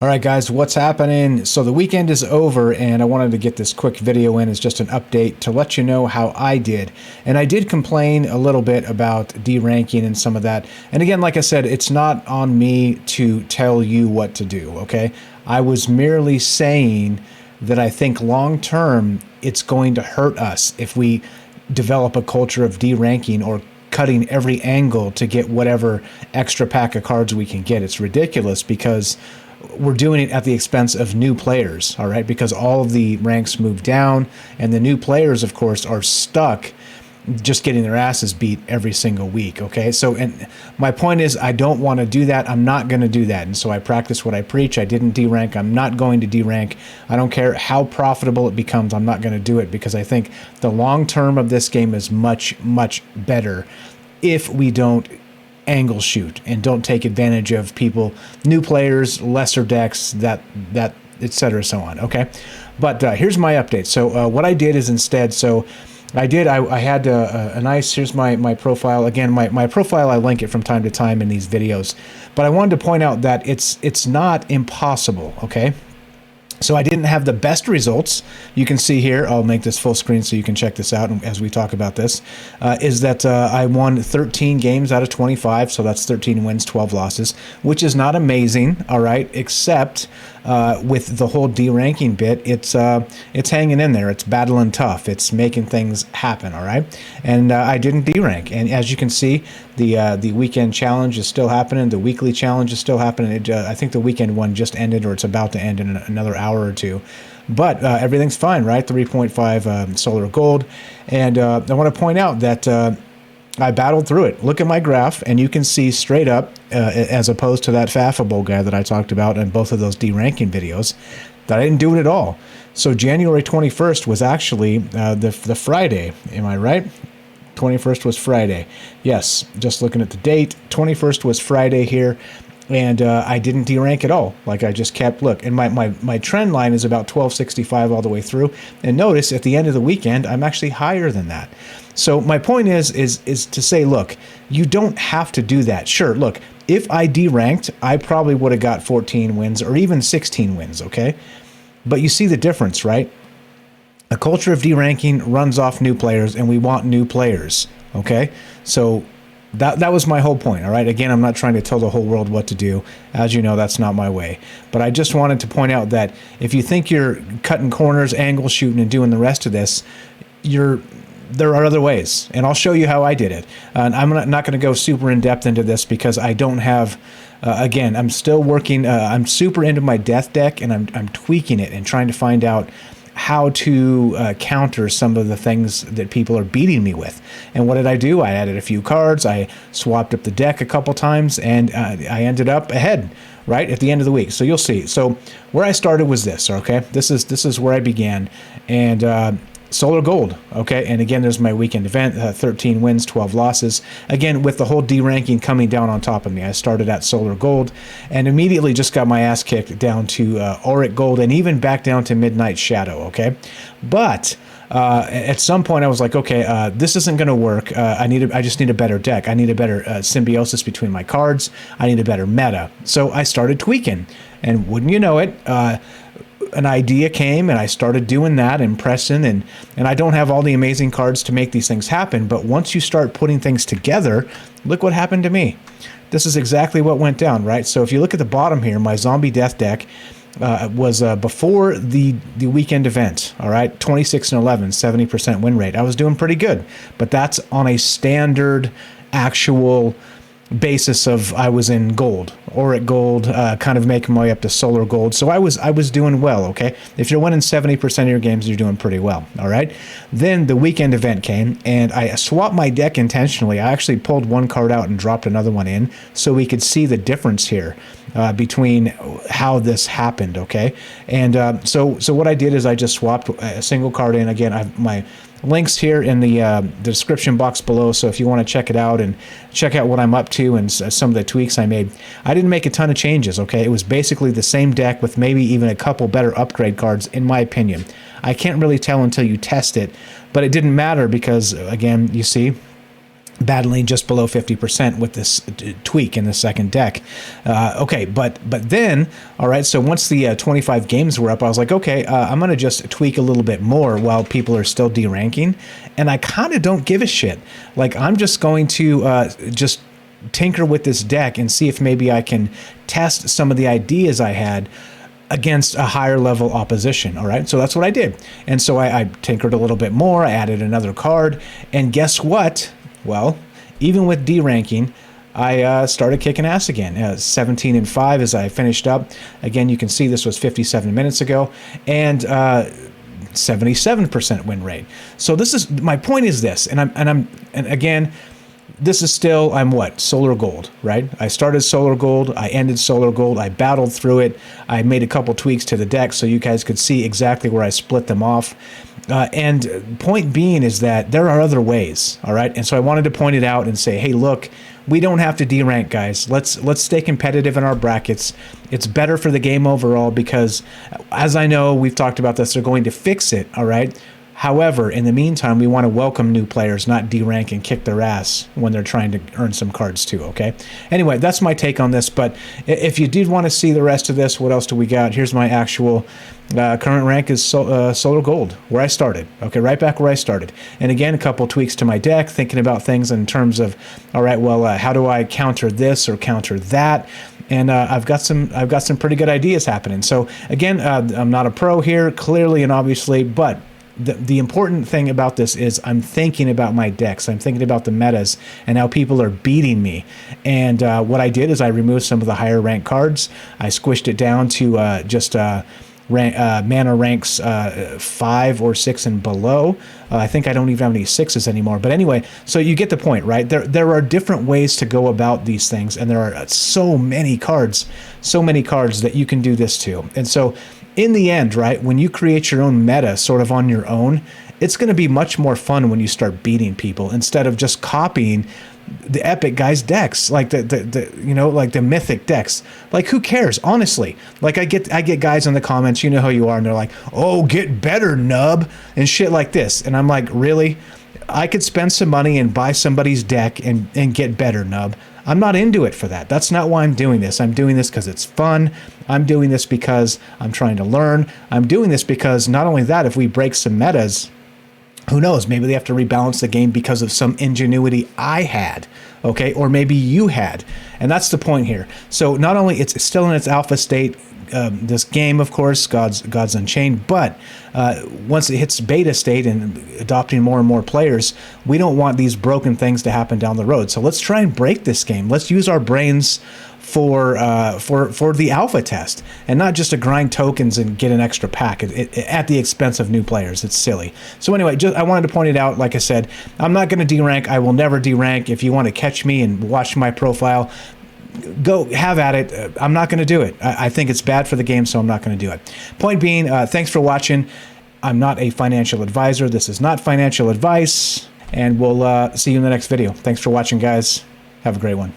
All right, guys, what's happening? So the weekend is over, and I wanted to get this quick video in as just an update to let you know how I did. And I did complain a little bit about D-ranking and some of that. And again, like I said, it's not on me to tell you what to do, okay? I was merely saying that I think long-term it's going to hurt us if we develop a culture of D-ranking or cutting every angle to get whatever extra pack of cards we can get. It's ridiculous because we're doing it at the expense of new players, all right? Because all of the ranks move down, and the new players, of course, are stuck just getting their asses beat every single week, okay? So, and my point is, I don't want to do that. I'm not going to do that. And so I practice what I preach. I didn't D-rank. I'm not going to D-rank. I don't care how profitable it becomes. I'm not going to do it because I think the long term of this game is much, much better if we don't angle shoot and don't take advantage of people, new players, lesser decks, that etc. so on. Okay, but here's my update. So what I did is instead, so I had a nice, here's my profile. Again, my profile, I link it from time to time in these videos, but I wanted to point out that it's not impossible. Okay, so I didn't have the best results. You can see here, I'll make this full screen so you can check this out as we talk about this, is that I won 13 games out of 25, so that's 13 wins, 12 losses, which is not amazing, all right, except with the whole D-ranking bit, it's hanging in there. It's battling tough. It's making things happen, all right? And I didn't D-rank. And as you can see, the weekend challenge is still happening. The weekly challenge is still happening. I think the weekend one just ended, or it's about to end in another hour or two. But everything's fine, right? 3.5 solar gold. And I want to point out that I battled through it. Look at my graph, and you can see straight up, as opposed to that Faffable guy that I talked about in both of those D-ranking videos, that I didn't do it at all. So January 21st was actually the Friday. Am I right? 21st was Friday. Yes, just looking at the date, 21st was Friday here. And I didn't D-rank at all. Like, I just kept, look, and my trend line is about 1265 all the way through. And notice at the end of the weekend, I'm actually higher than that. So my point is to say, look, you don't have to do that. Sure, look, if I D-ranked, I probably would have got 14 wins or even 16 wins, okay? But you see the difference, right? A culture of D-ranking runs off new players, and we want new players, okay? So that was my whole point, all right? Again, I'm not trying to tell the whole world what to do. As you know, that's not my way. But I just wanted to point out that if you think you're cutting corners, angle shooting, and doing the rest of this, there are other ways, and I'll show you how I did it. And I'm not going to go super in-depth into this because I don't have, again, I'm still working, I'm super into my death deck, and I'm tweaking it and trying to find out how to counter some of the things that people are beating me with. And what did I do? I added a few cards, I swapped up the deck a couple times, and I ended up ahead right at the end of the week. So you'll see. So where I started was this, okay? This is where I began, and solar gold, okay? And again, there's my weekend event, 13 wins, 12 losses. Again, with the whole D-ranking coming down on top of me, I started at solar gold and immediately just got my ass kicked down to auric gold and even back down to midnight shadow, okay? But at some point I was like, okay, this isn't going to work. I just need a better deck. I need a better symbiosis between my cards. I need a better meta. So I started tweaking, and wouldn't you know it, an idea came, and I started doing that and pressing, and I don't have all the amazing cards to make these things happen, but once you start putting things together, look what happened to me. This is exactly what went down, right? So if you look at the bottom here, my zombie death deck was before the weekend event, all right, 26 and 11, 70% win rate. I was doing pretty good, but that's on a standard actual basis of I was in gold, auric gold, kind of making my way up to solar gold. So I was doing well, okay? If you're winning 70% of your games, you're doing pretty well, all right? Then the weekend event came, and I swapped my deck intentionally. I actually pulled one card out and dropped another one in so we could see the difference here between how this happened, okay? And so what I did is I just swapped a single card in. Again, my links here in the description box below, so if you want to check it out and check out what I'm up to and some of the tweaks I made. I didn't make a ton of changes, okay? It was basically the same deck with maybe even a couple better upgrade cards, in my opinion. I can't really tell until you test it, but it didn't matter because, again, you see, battling just below 50% with this tweak in the second deck. Okay, but then, all right, so once the 25 games were up, I was like, okay, I'm going to just tweak a little bit more while people are still deranking, and I kind of don't give a shit. Like, I'm just going to just tinker with this deck and see if maybe I can test some of the ideas I had against a higher level opposition. All right, so that's what I did. And so I tinkered a little bit more, I added another card, and guess what? Well, even with D-ranking, I started kicking ass again. 17-5 as I finished up. Again, you can see this was 57 minutes ago, and 77% win rate. So this is my point is this, and again, this is still, I'm what? Solar Gold, right? I started Solar Gold, I ended Solar Gold, I battled through it, I made a couple tweaks to the deck so you guys could see exactly where I split them off. And point being is that there are other ways, all right? And so I wanted to point it out and say, hey, look, we don't have to D-rank, guys. Let's stay competitive in our brackets. It's better for the game overall because, as I know, we've talked about this, they're going to fix it, all right? However, in the meantime, we want to welcome new players, not derank and kick their ass when they're trying to earn some cards too, okay? Anyway, that's my take on this, but if you did want to see the rest of this, what else do we got? Here's my actual current rank is Solar Gold, where I started, okay, right back where I started. And again, a couple tweaks to my deck, thinking about things in terms of, all right, well, how do I counter this or counter that? And I've got some pretty good ideas happening. So again, I'm not a pro here, clearly and obviously, but the important thing about this is I'm thinking about my decks. I'm thinking about the metas and how people are beating me. And what I did is I removed some of the higher rank cards. I squished it down to just mana ranks 5 or 6 and below. I think I don't even have any 6s anymore. But anyway, so you get the point, right? There are different ways to go about these things, and there are so many cards that you can do this to. And so in the end, right, when you create your own meta sort of on your own, it's going to be much more fun when you start beating people instead of just copying the epic guys' decks, like the you know, like the mythic decks. Like, who cares, honestly? Like, I get guys in the comments, you know how you are, and they're like, oh, get better, nub, and shit like this. And I'm like, really? I could spend some money and buy somebody's deck and get better, nub. I'm not into it for that. That's not why I'm doing this. I'm doing this because it's fun. I'm doing this because I'm trying to learn. I'm doing this because not only that, if we break some metas, who knows, maybe they have to rebalance the game because of some ingenuity I had, okay, or maybe you had. And that's the point here. So not only it's still in its alpha state, this game, of course, God's Unchained, but once it hits beta state and adopting more and more players, we don't want these broken things to happen down the road. So let's try and break this game. Let's use our brains for the alpha test, and not just to grind tokens and get an extra pack at the expense of new players. It's silly. So anyway, I wanted to point it out. Like I said, I'm not going to derank. I will never derank. If you want to catch me and watch my profile, go have at it. I'm not going to do it. I think it's bad for the game, so I'm not going to do it. Point being, thanks for watching. I'm not a financial advisor. This is not financial advice, and we'll see you in the next video. Thanks for watching, guys. Have a great one.